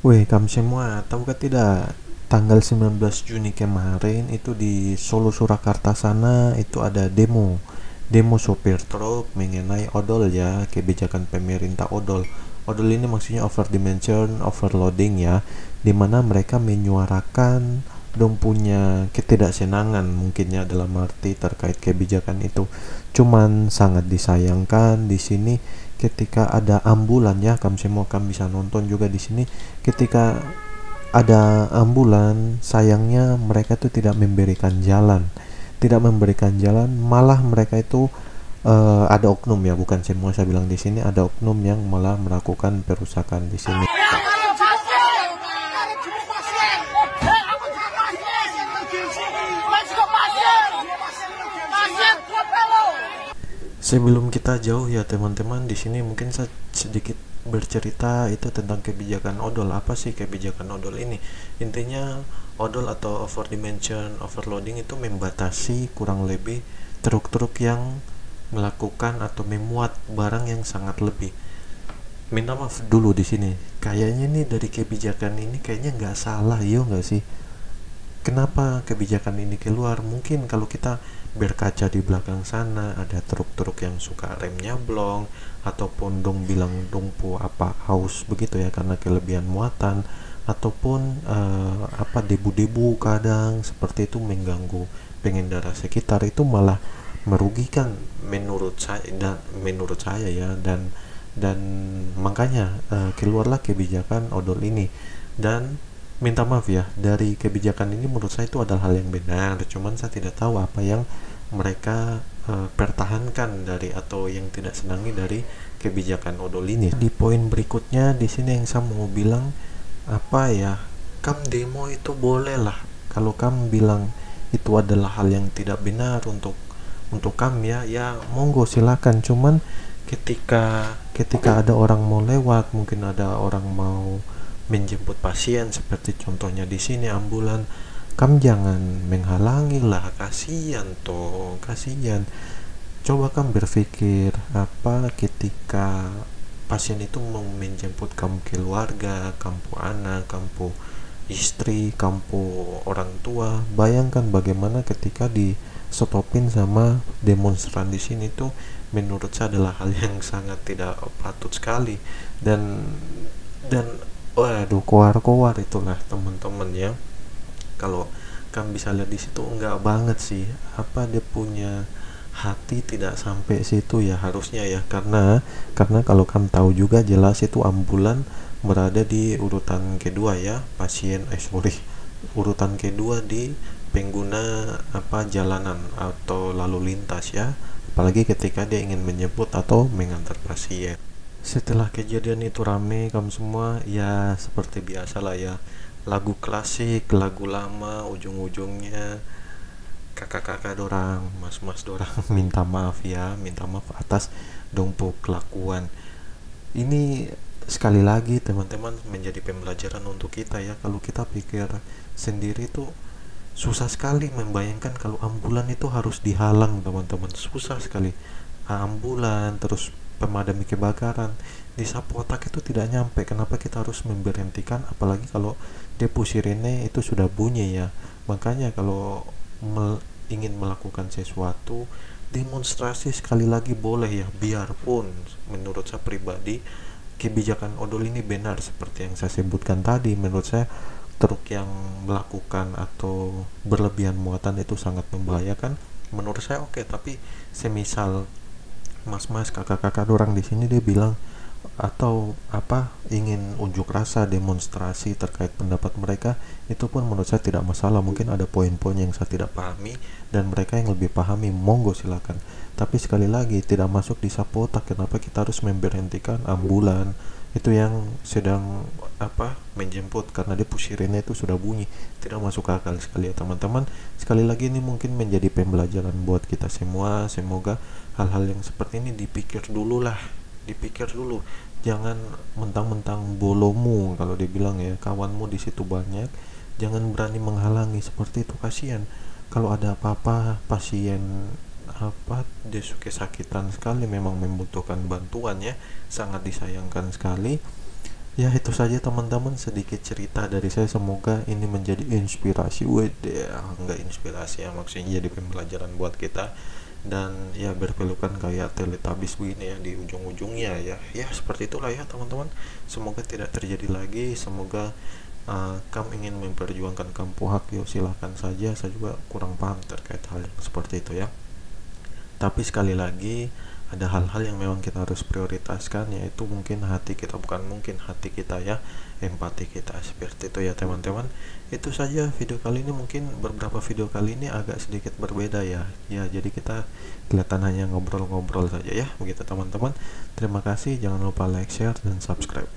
Weh, kamu semua, tahu gak tidak? Tanggal 19 Juni kemarin itu di Solo Surakarta sana itu ada demo. Demo sopir truk mengenai odol ya, kebijakan pemerintah odol. Odol ini maksudnya over dimension, overloading ya, dimana mereka menyuarakan dong punya ketidaksenangan mungkinnya dalam arti terkait kebijakan itu. Cuman sangat disayangkan di sini ketika ada ambulan ya, kamu semua kan bisa nonton juga di sini ketika ada ambulan, sayangnya mereka itu tidak memberikan jalan, malah mereka itu ada oknum ya, bukan semua saya bilang di sini, ada oknum yang malah melakukan perusakan di sini. Sebelum kita jauh ya teman-teman, di sini mungkin saya sedikit bercerita itu tentang kebijakan odol. Apa sih kebijakan odol ini? Intinya odol atau over dimension overloading itu membatasi kurang lebih truk-truk yang melakukan atau memuat barang yang sangat lebih. Minta maaf dulu di sini. Kayaknya nih dari kebijakan ini kayaknya nggak salah, yo nggak sih? Kenapa kebijakan ini keluar? Mungkin kalau kita berkaca di belakang sana ada truk-truk yang suka remnya blong, ataupun dong bilang dong apa haus begitu ya karena kelebihan muatan, ataupun apa debu-debu kadang seperti itu mengganggu pengendara sekitar, itu malah merugikan menurut saya ya. Dan makanya keluarlah kebijakan odol ini. Dan minta maaf ya, dari kebijakan ini menurut saya itu adalah hal yang benar, cuman saya tidak tahu apa yang mereka pertahankan dari atau yang tidak senangi dari kebijakan odol ini. Di poin berikutnya di sini yang saya mau bilang apa ya, kam demo itu boleh lah, kalau kam bilang itu adalah hal yang tidak benar untuk kam ya, ya monggo silakan. Cuman ketika ketika ada orang mau lewat, mungkin ada orang mau menjemput pasien seperti contohnya di sini ambulan, kamu jangan menghalangi lah, kasihan toh, kasihan. Coba kamu berpikir apa ketika pasien itu mau menjemput kamu keluarga, kamu anak, kamu istri, kamu orang tua, bayangkan bagaimana ketika di stopin sama demonstran di sini tuh, menurut saya adalah hal yang sangat tidak patut sekali. Dan waduh, koar-koar itulah teman-teman ya. Kalau kamu bisa lihat di situ enggak banget sih, apa dia punya hati tidak sampai situ ya harusnya ya, karena kalau kamu tahu juga jelas itu ambulan berada di urutan kedua ya, urutan kedua di pengguna apa jalanan atau lalu lintas ya, apalagi ketika dia ingin menjemput atau mengantar pasien. Setelah kejadian itu rame kamu semua ya, seperti biasa lah ya, lagu klasik, lagu lama, ujung-ujungnya kakak-kakak dorang, mas-mas dorang minta maaf ya, minta maaf atas dompu kelakuan ini. Sekali lagi teman-teman, menjadi pembelajaran untuk kita ya, kalau kita pikir sendiri tuh susah sekali membayangkan kalau ambulan itu harus dihalang teman-teman, susah sekali. Ambulan terus pemadam kebakaran di Sapotak itu tidak nyampe, kenapa kita harus memberhentikan, apalagi kalau depo sirene itu sudah bunyi ya. Makanya kalau ingin melakukan sesuatu demonstrasi sekali lagi boleh ya, biarpun menurut saya pribadi kebijakan odol ini benar seperti yang saya sebutkan tadi. Menurut saya truk yang melakukan atau berlebihan muatan itu sangat membahayakan, menurut saya oke. Tapi semisal mas-mas kakak-kakak orang di sini dia bilang atau apa ingin unjuk rasa demonstrasi terkait pendapat mereka, itu pun menurut saya tidak masalah. Mungkin ada poin-poin yang saya tidak pahami dan mereka yang lebih pahami, monggo silakan. Tapi sekali lagi tidak masuk di Sapotak, kenapa kita harus memberhentikan ambulan itu yang sedang apa menjemput karena dia sirene itu sudah bunyi, tidak masuk akal sekali ya teman-teman. Sekali lagi ini mungkin menjadi pembelajaran buat kita semua, semoga hal-hal yang seperti ini dipikir dulu lah, dipikir dulu, jangan mentang-mentang bolomu kalau dibilang ya, kawanmu di situ banyak, jangan berani menghalangi seperti itu, kasihan. Kalau ada apa-apa pasien apa dia kesakitan sekali, memang membutuhkan bantuan ya, sangat disayangkan sekali Ya itu saja teman-teman, sedikit cerita dari saya, semoga ini menjadi inspirasi. Waduh, enggak inspirasi ya, maksudnya jadi pembelajaran buat kita, dan ya berpelukan kayak Teletubbies begini ya di ujung-ujungnya ya. Ya seperti itulah ya teman-teman, semoga tidak terjadi lagi. Semoga kamu ingin memperjuangkan kamu hak, yuk silahkan saja, saya juga kurang paham terkait hal yang seperti itu ya. Tapi sekali lagi, ada hal-hal yang memang kita harus prioritaskan, yaitu mungkin hati kita, bukan mungkin hati kita ya, empati kita, seperti itu ya teman-teman. Itu saja video kali ini, mungkin beberapa video kali ini agak sedikit berbeda ya. Ya jadi kita kelihatan hanya ngobrol-ngobrol saja ya, begitu teman-teman. Terima kasih, jangan lupa like, share, dan subscribe.